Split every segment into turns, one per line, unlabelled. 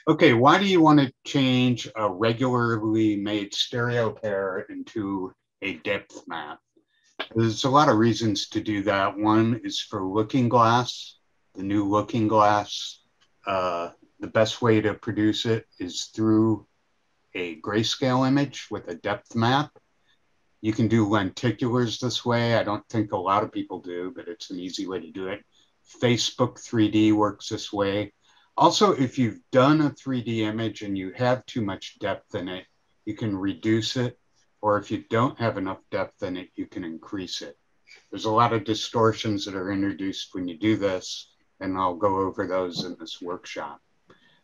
Okay, why do you want to change a regularly made stereo pair into a depth map? There's a lot of reasons to do that. One is for looking glass, the new looking glass. The best way to produce it is through a grayscale image with a depth map. You can do lenticulars this way. I don't think a lot of people do, but it's an easy way to do it. Facebook 3D works this way. Also, if you've done a 3D image and you have too much depth in it, you can reduce it. Or if you don't have enough depth in it, you can increase it. There's a lot of distortions that are introduced when you do this, and I'll go over those in this workshop.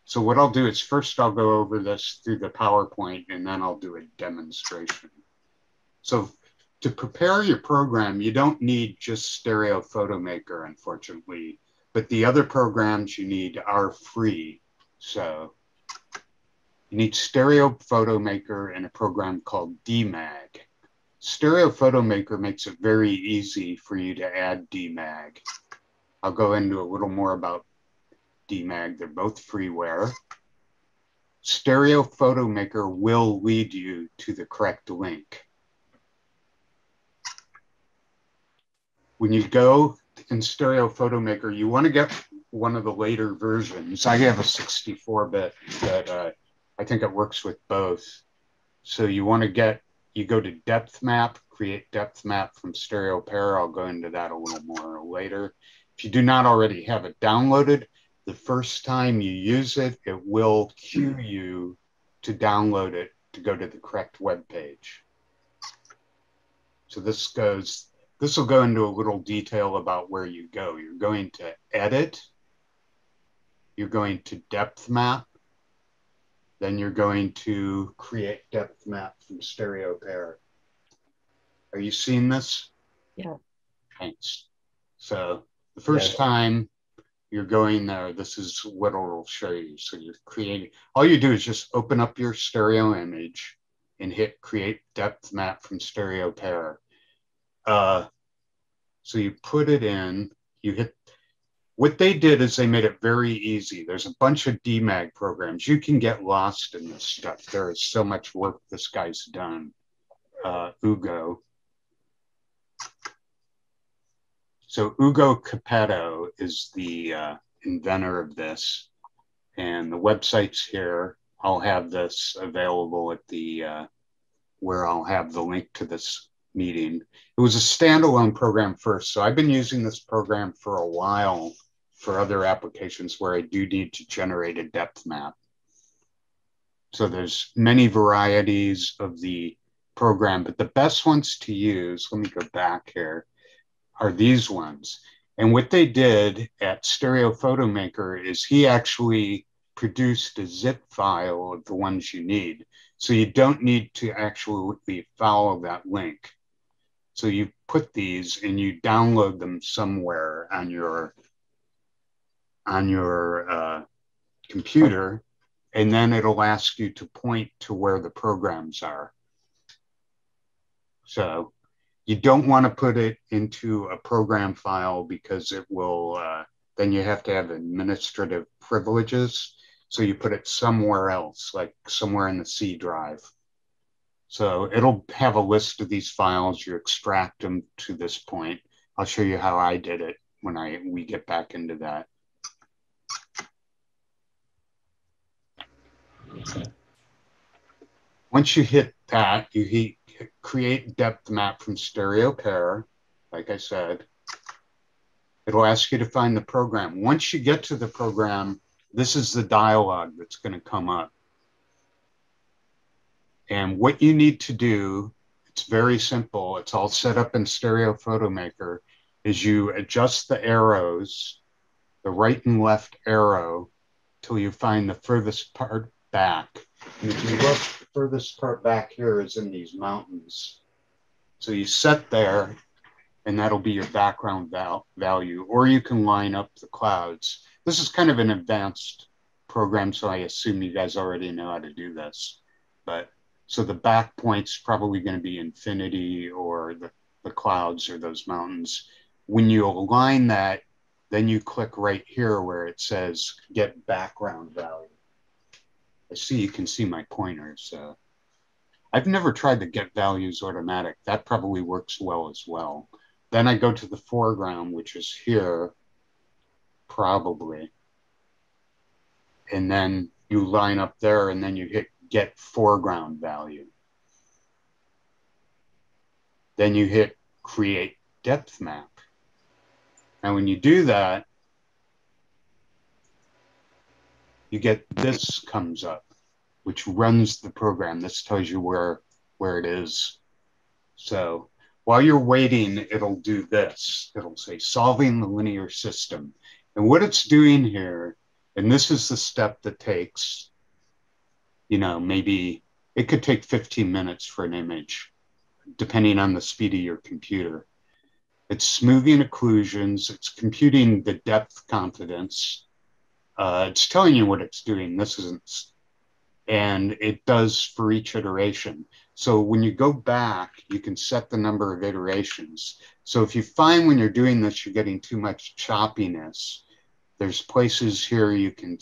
So what I'll do is first I'll go over this through the PowerPoint, and then I'll do a demonstration. So to prepare your program, you don't need just Stereo PhotoMaker, unfortunately, but the other programs you need are free. So you need Stereo PhotoMaker and a program called DMAG. Stereo PhotoMaker makes it very easy for you to add DMAG. I'll go into a little more about DMAG. They're both freeware. Stereo PhotoMaker will lead you to the correct link. When you go in Stereo PhotoMaker, you want to get one of the later versions. I have a 64-bit, but I think it works with both. So you want to you go to Depthmap, create Depthmap from Stereo Pair. I'll go into that a little more later. If you do not already have it downloaded, the first time you use it, it will cue you to download it to go to the correct web page. So this will go into a little detail about where you go. You're going to edit, you're going to depth map, then you're going to create depth map from stereo pair. Are you seeing this?
Yeah.
Thanks. So the first time you're going there, this is what it'll show you. So you're creating, all you do is just open up your stereo image and hit create depth map from stereo pair. So you put it in, you hit, what they did is they made it very easy. There's a bunch of DMAG programs. You can get lost in this stuff. There is so much work this guy's done. Ugo. So Ugo Capetto is the inventor of this. And the website's here. I'll have this available at the, where I'll have the link to this meeting. It was a standalone program first. So I've been using this program for a while for other applications where I do need to generate a depth map. So there's many varieties of the program, but the best ones to use, let me go back here, are these ones. And what they did at Stereo PhotoMaker is he actually produced a zip file of the ones you need. So you don't need to actually follow that link. So you put these and you download them somewhere on your computer, and then it'll ask you to point to where the programs are. So you don't want to put it into a program file because it will, then you have to have administrative privileges. So you put it somewhere else, like somewhere in the C drive. So it'll have a list of these files. You extract them to this point. I'll show you how I did it when we get back into that. Once you hit that, you create depth map from stereo pair. Like I said, it'll ask you to find the program. Once you get to the program, this is the dialog that's going to come up. And what you need to do, it's very simple. It's all set up in Stereo PhotoMaker, is you adjust the arrows, the right and left arrow, till you find the furthest part back. And if you look, the furthest part back here is in these mountains. So you set there, and that'll be your background value, or you can line up the clouds. This is kind of an advanced program, so I assume you guys already know how to do this. But so the back point's probably going to be infinity or the clouds or those mountains. When you align that, then you click right here where it says get background value. I see you can see my pointers. I've never tried the get values automatic. That probably works well as well. Then I go to the foreground, which is here, probably. And then you line up there and then you hit get foreground value. Then you hit create depth map. And when you do that, you get this comes up, which runs the program. This tells you where it is. So while you're waiting, it'll do this. It'll say solving the linear system. And what it's doing here, and this is the step that takes, maybe it could take 15 minutes for an image, depending on the speed of your computer. It's smoothing occlusions. It's computing the depth confidence. It's telling you what it's doing. This isn't, and it does for each iteration. So when you go back, you can set the number of iterations. So if you find when you're doing this, you're getting too much choppiness, there's places here you can,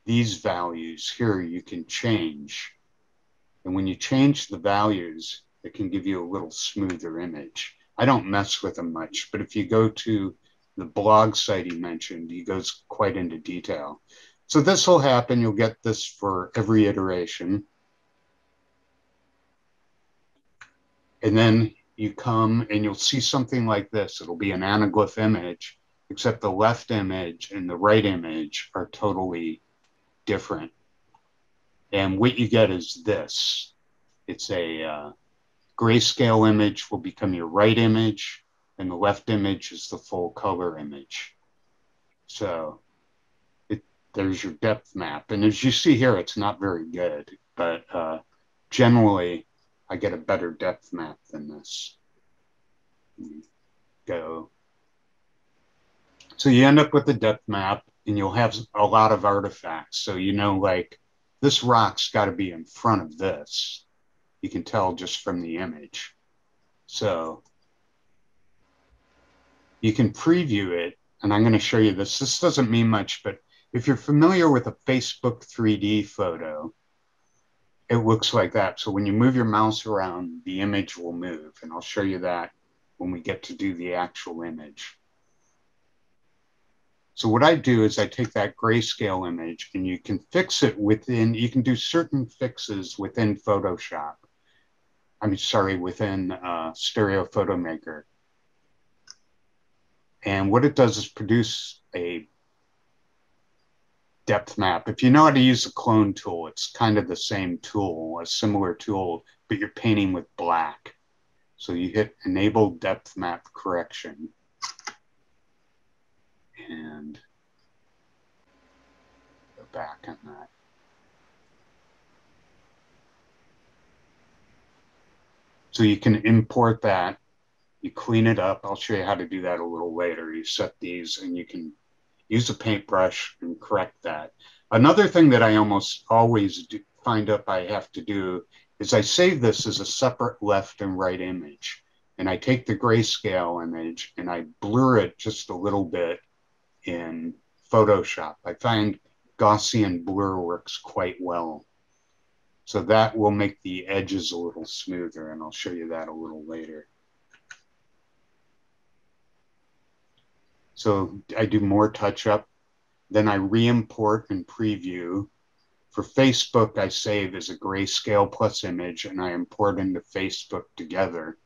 these values here you can change. And when you change the values, it can give you a little smoother image. I don't mess with them much, but if you go to the blog site he mentioned, he goes quite into detail. So this will happen. You'll get this for every iteration. And then you come and you'll see something like this. It'll be an anaglyph image, except the left image and the right image are totally different. And what you get is this. It's a grayscale image will become your right image, and the left image is the full color image. So there's your depth map. And as you see here, it's not very good, but generally I get a better depth map than this. Go. So you end up with the depth map and you'll have a lot of artifacts. So, like this rock's got to be in front of this. You can tell just from the image. So you can preview it, and I'm going to show you this. This doesn't mean much, but if you're familiar with a Facebook 3D photo, it looks like that. So when you move your mouse around, the image will move, and I'll show you that when we get to do the actual image. So what I do is I take that grayscale image, and you can fix it within, you can do certain fixes within Photoshop. Within Stereo Photo Maker. And what it does is produce a depth map. If you know how to use the clone tool, it's kind of the same tool, a similar tool, but you're painting with black. So you hit Enable Depth Map Correction. And go back on that. So you can import that, you clean it up. I'll show you how to do that a little later. You set these and you can use a paintbrush and correct that. Another thing that I almost always find up I have to do is I save this as a separate left and right image. And I take the grayscale image and I blur it just a little bit in Photoshop. I find Gaussian blur works quite well. So that will make the edges a little smoother, and I'll show you that a little later. So I do more touch-up, then I re-import and preview. For Facebook, I save as a grayscale plus image, and I import into Facebook together.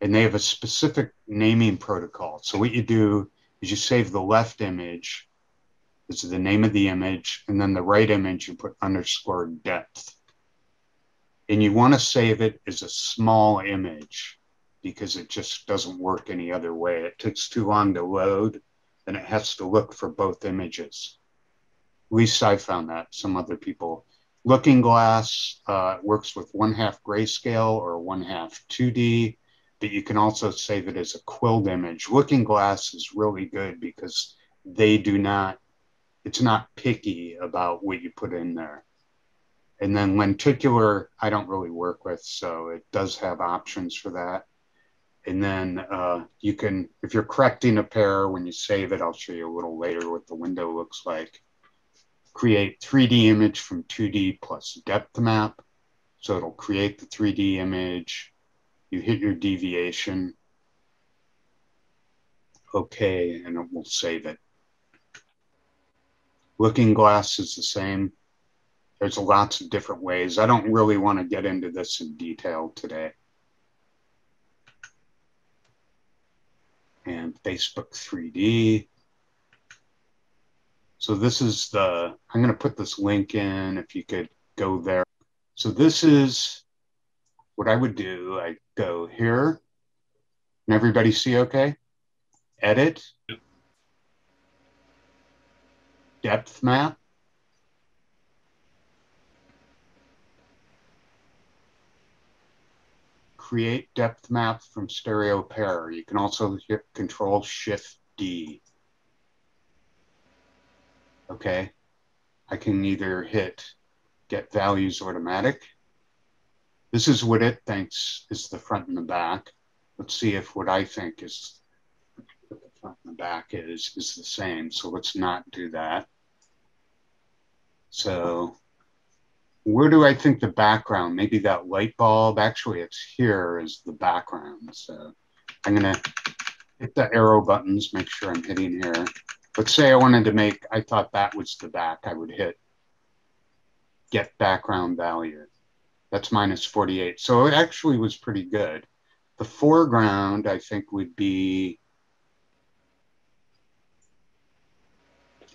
And they have a specific naming protocol. So what you do is you save the left image, this is the name of the image, and then the right image, you put underscore depth. And you want to save it as a small image because it just doesn't work any other way. It takes too long to load, and it has to look for both images. At least I found that. Some other people. Looking Glass works with 1/2 grayscale or 1/2 2D, but you can also save it as a quilled image. Looking Glass is really good because they do not, it's not picky about what you put in there. And then lenticular, I don't really work with, so it does have options for that. And then you can, if you're correcting a pair, when you save it, I'll show you a little later what the window looks like. create 3D image from 2D plus Depthmap. So it'll create the 3D image. You hit your deviation. Okay, and it will save it. Looking glass is the same. There's lots of different ways. I don't really want to get into this in detail today. And Facebook 3D. So this is the, I'm going to put this link in if you could go there. So this is what I would do. I go here. And everybody see okay? Edit. Depth map. Create depth map from stereo pair. You can also hit Control Shift D. Okay. I can either hit Get Values Automatic. This is what it thinks is the front and the back. Let's see if what I think is what the front and the back is the same. So let's not do that. So where do I think the background? Maybe that light bulb. Actually, it's here is the background. So I'm going to hit the arrow buttons, make sure I'm hitting here. Let's say I wanted to make, I thought that was the back. I would hit Get Background Value. That's -48. So it actually was pretty good. The foreground, I think, would be,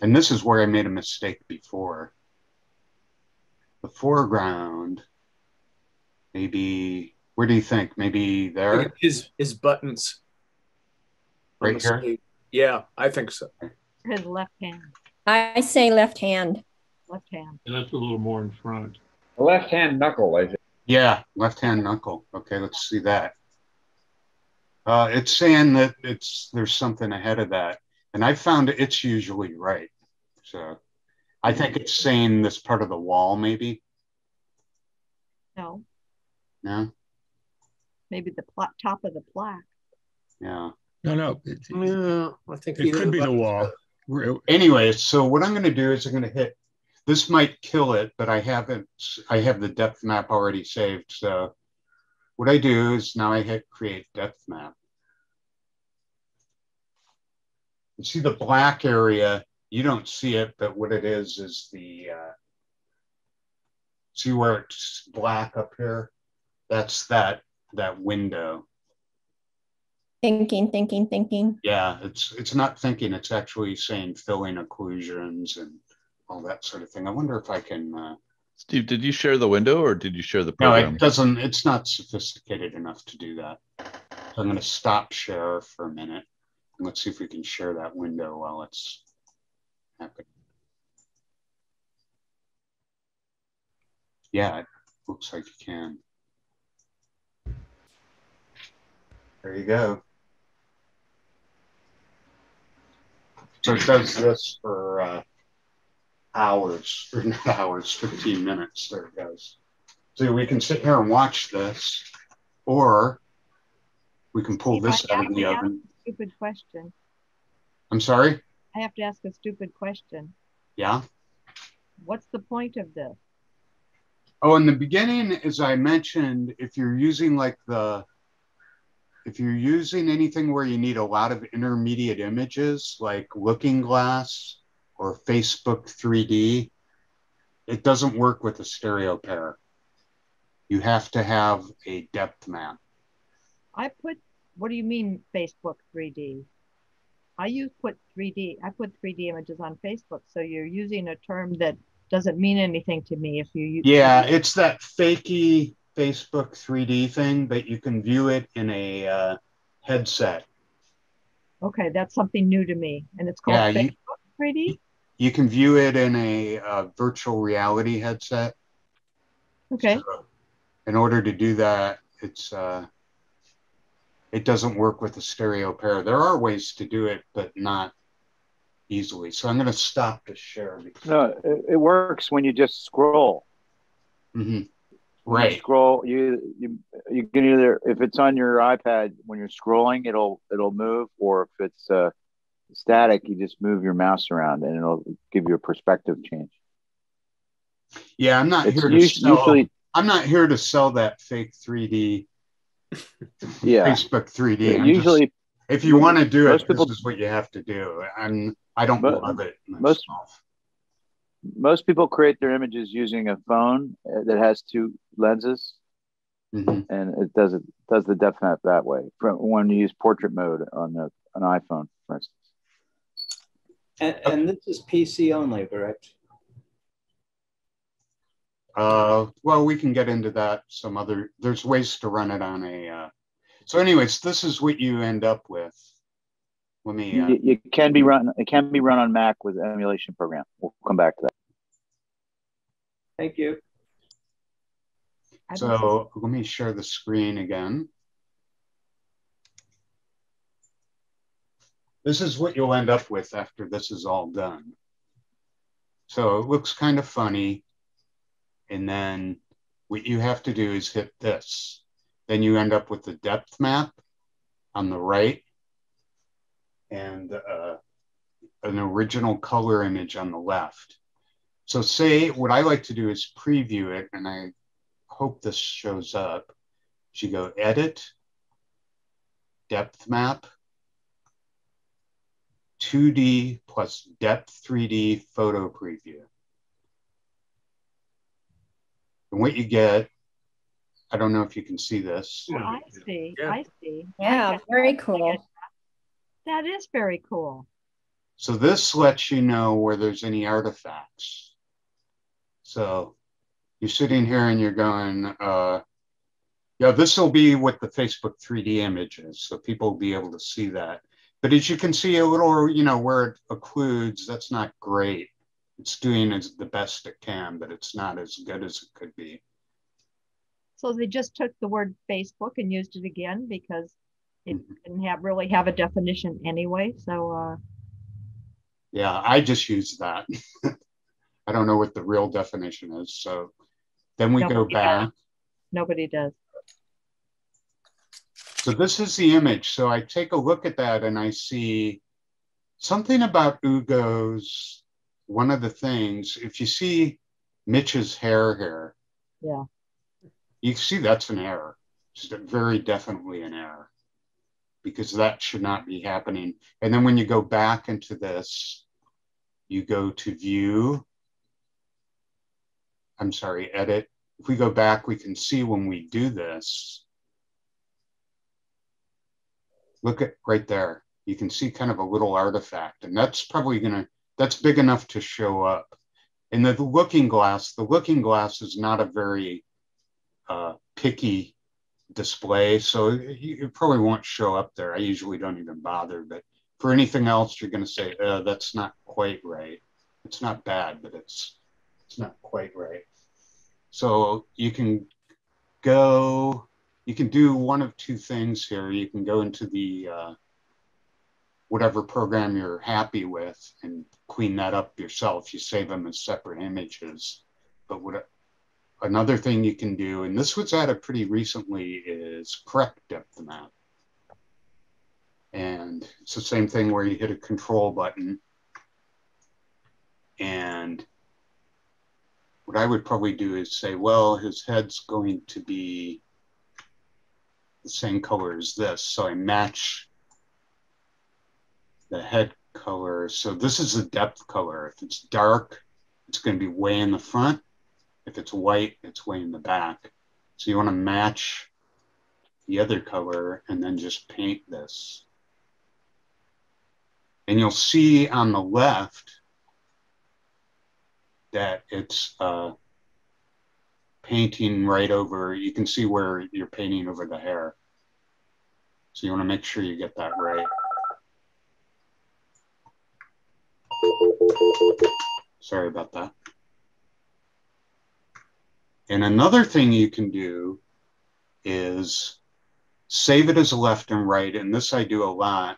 and this is where I made a mistake before. The foreground, maybe, where do you think? Maybe there?
His buttons.
Right here?
Sleeve. Yeah, I think so.
His left hand.
I say left hand.
Left hand.
And that's a little more in front.
The left hand knuckle, I think.
Yeah, left hand knuckle. Okay, let's see that. It's saying that there's something ahead of that. And I found it's usually right. So I think it's saying this part of the wall, maybe.
No.
No?
Maybe the top of the plaque.
Yeah.
No.
I think
It could be the wall.
Anyway, so what I'm going to do is I'm going to hit, this might kill it, but I have the depth map already saved. So what I do is now I hit Create Depth Map. You see the black area, you don't see it, but what it is the, see where it's black up here? That's that window.
Thinking.
Yeah, it's not thinking, it's actually saying filling occlusions and all that sort of thing. I wonder if I can...
Steve, did you share the window or did you share the
program?
program?
No, it doesn't. It's not sophisticated enough to do that. So I'm going to stop share for a minute. And let's see if we can share that window while it's happening. Yeah, it looks like you can. There you go. So it does this for hours, or not hours, 15 minutes. There it goes. So we can sit here and watch this, or we can pull this out of the oven.
Stupid question.
I'm sorry?
I have to ask a stupid question.
Yeah?
What's the point of this?
Oh, in the beginning, as I mentioned, if you're using anything where you need a lot of intermediate images, like Looking Glass or Facebook 3D, it doesn't work with a stereo pair. You have to have a depth map.
What do you mean Facebook 3D? I put 3D images on Facebook, so you're using a term that doesn't mean anything to me if you use.
Yeah, it's that fakey Facebook 3D thing, but you can view it in a headset.
Okay, that's something new to me, and it's called Facebook 3D?
You can view it in a virtual reality headset.
Okay.
So in order to do that, it doesn't work with a stereo pair. There are ways to do it, but not easily. So I'm going to stop the share.
No, it works when you just scroll.
Mm-hmm.
When
right.
You scroll. You can either, if it's on your iPad, when you're scrolling, it'll move, or if it's static, you just move your mouse around and it'll give you a perspective change.
Yeah, I'm not
It's
here to sell.
usually,
I'm not here to sell that fake 3D
yeah.
Facebook 3D. I'm
Usually,
if you want to do it,
most people-
this is what you have to do. I don't love it
most-
myself.
Most people create their images using a phone that has two lenses,
Mhm.
and it does the depth map that way. From when you use portrait mode on an iPhone, for instance.
And this is PC only, correct?
Well, we can get into that some other. There's ways to run it on a. So, anyways, this is what you end up with. Let me.
It can be run. It can be run on Mac with an emulation program. We'll come back to that.
Thank you.
So let me share the screen again. This is what you'll end up with after this is all done. So it looks kind of funny. And then what you have to do is hit this. Then you end up with the depth map on the right and an original color image on the left. So say what I like to do is preview it, and I hope this shows up. You go Edit, Depth Map, 2D plus Depth 3D Photo Preview. And what you get, I don't know if you can see this.
Oh, I see.
Yeah.
I see.
Yeah, very cool.
That is very cool.
So this lets you know where there's any artifacts. So you're sitting here and you're going, yeah, this will be what the Facebook 3D image is. So people will be able to see that. But as you can see a little, where it occludes, that's not great. It's doing the best it can, but it's not as good as it could be.
So they just took the word Facebook and used it again because it didn't really have a definition anyway. So
yeah, I just use that. I don't know what the real definition is. So then we go back.
Nobody does.
So this is the image. So I take a look at that and I see something about Ugo's. One of the things, if you see Mitch's hair here,
yeah,
you see that's an error. Just very definitely an error because that should not be happening. And then when you go back into this, you go to View. I'm sorry, Edit. If we go back, we can see when we do this. Look at right there. You can see kind of a little artifact, and that's probably that's big enough to show up. And the looking glass is not a very picky display, so it probably won't show up there. I usually don't even bother, but for anything else, you're going to say, that's not quite right. It's not bad, but it's not quite right. So you can do one of two things here. You can go into the whatever program you're happy with and clean that up yourself. You save them as separate images. But another thing you can do, and this was added pretty recently, is correct depth map. And it's the same thing where you hit a control button. And what I would probably do is say, well, his head's going to be the same color as this. So I match the head color. So this is the depth color. If it's dark, it's going to be way in the front. If it's white, it's way in the back. So you want to match the other color and then just paint this. And you'll see on the left that it's painting right over. You can see where you're painting over the hair. So you want to make sure you get that right. Sorry about that. And another thing you can do is save it as a left and right. And this I do a lot.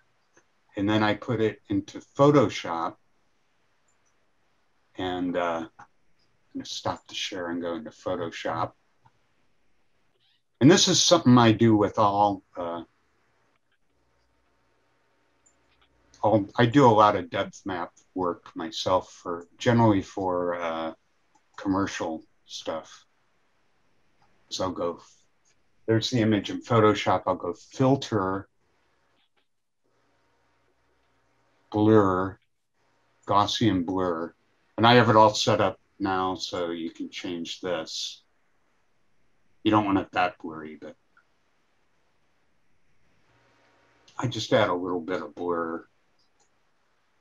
And then I put it into Photoshop. And I'm going to stop the share and go into Photoshop. And this is something I do with I do a lot of depth map work myself, generally for commercial stuff. So I'll go, there's the image in Photoshop. I'll go filter, blur, Gaussian blur. And I have it all set up now, so you can change this. You don't want it that blurry, but I just add a little bit of blur.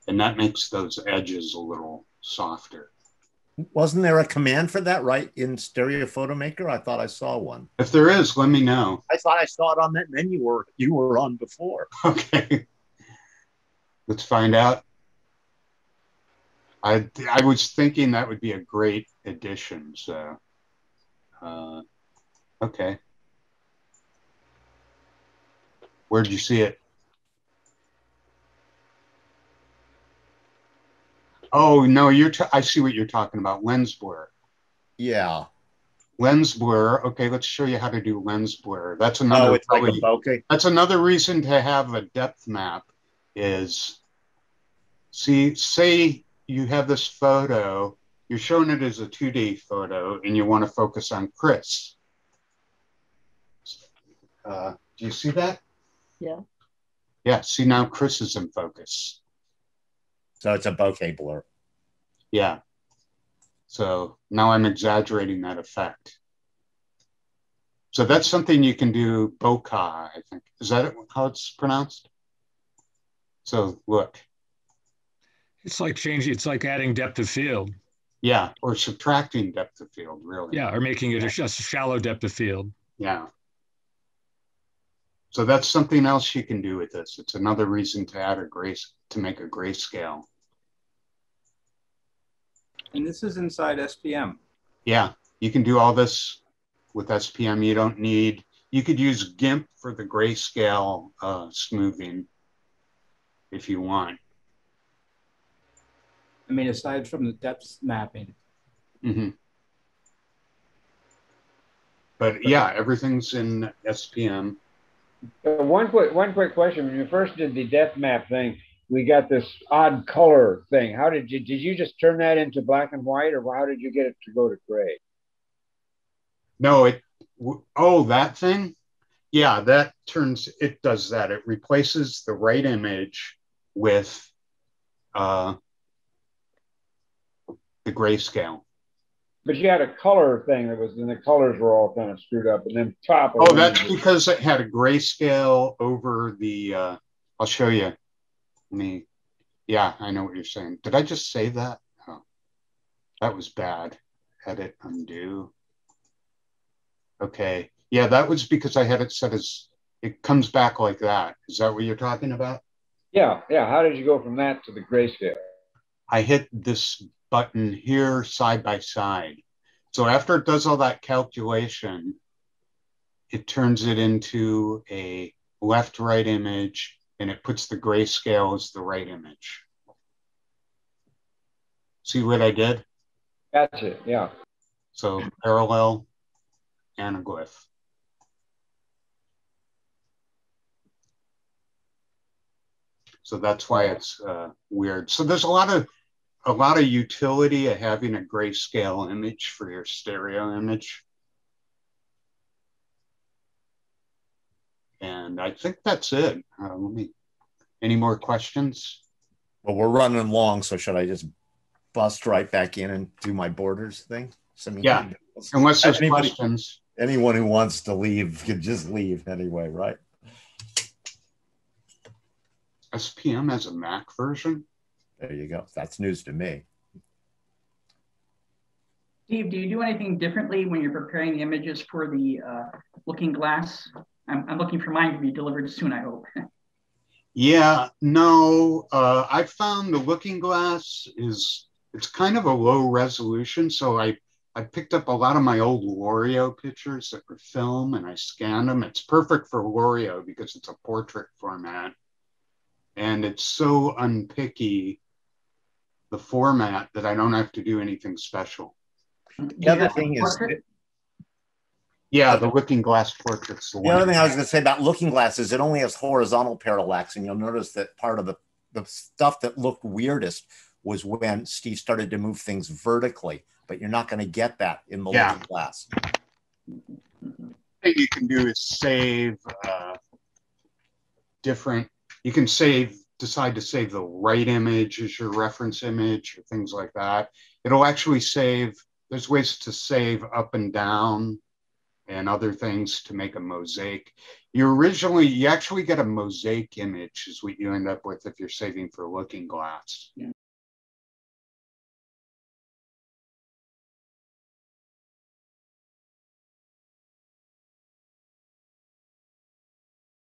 And that makes those edges a little softer.
Wasn't there a command for that, right, in Stereo Photo Maker? I thought I saw one.
If there is, let me know.
I thought I saw it on that menu you were on before.
Okay. Let's find out. I was thinking that would be a great addition, so okay. Where did you see it? Oh no, I see what you're talking about. Lens blur.
Yeah.
Lens blur. Okay, let's show you how to do lens blur. That's another.
Oh, it's like a bokeh.
That's another reason to have a depth map. Is say you have this photo, you're showing it as a 2D photo, and you want to focus on Chris. Do you see that?
Yeah.
Yeah. See, now Chris is in focus.
So it's a bokeh blur.
Yeah. So now I'm exaggerating that effect. So that's something you can do, Bokeh, I think. Is that how it's pronounced? So look.
It's like changing, it's like adding depth of field.
Yeah, or subtracting depth of field, really.
Yeah, or making it a shallow depth of field.
Yeah. So that's something else you can do with this. It's another reason to add to make a grayscale.
And this is inside SPM.
Yeah, you can do all this with SPM. You don't need, you could use GIMP for the grayscale smoothing if you want.
I mean, aside from the depth mapping.
Mm-hmm. But yeah, everything's in SPM.
One quick question. When you first did the depth map thing, we got this odd color thing. How did you just turn that into black and white, or how did you get it to go to gray?
No, that thing? Yeah, it does that. It replaces the right image with the grayscale.
But you had a color thing and the colors were all kind of screwed up, and then top.
Oh, that's because it had a grayscale over the. I'll show you. Yeah, I know what you're saying. Did I just save that? Oh, that was bad. Edit, undo. Okay. Yeah, that was because I had it set as it comes back like that. Is that what you're talking about?
Yeah. How did you go from that to the grayscale?
I hit this button here side by side. So after it does all that calculation, it turns it into a left-right image, and it puts the grayscale as the right image. See what I did?
Gotcha, yeah.
So parallel, anaglyph. So that's why it's weird. So there's a lot of utility of having a grayscale image for your stereo image. And I think that's it. Any more questions?
Well, we're running long, so should I just bust right back in and do my borders thing?
Yeah, unless there's questions.
Anyone who wants to leave can just leave anyway, right?
SPM has a Mac version?
There you go. That's news to me.
Steve, do you do anything differently when you're preparing the images for the looking glass? I'm looking for mine to be delivered soon, I hope.
Yeah, no, I found the looking glass it's kind of a low resolution. So I picked up a lot of my old L'Oreal pictures that were film, and I scanned them. It's perfect for L'Oreal because it's a portrait format. And it's so unpicky, the format, that I don't have to do anything special.
The other thing is,
yeah, the looking glass portrait's the one.
The other thing I was going to say about looking glass is it only has horizontal parallax, and you'll notice that part of the stuff that looked weirdest was when Steve started to move things vertically. but you're not going to get that in the
Yeah.
looking glass.
Thing you can do is save you can decide to save the right image as your reference image or things like that. It'll actually save, there's ways to save up and down and other things to make a mosaic. You actually get a mosaic image is what you end up with if you're saving for looking glass.
Yeah.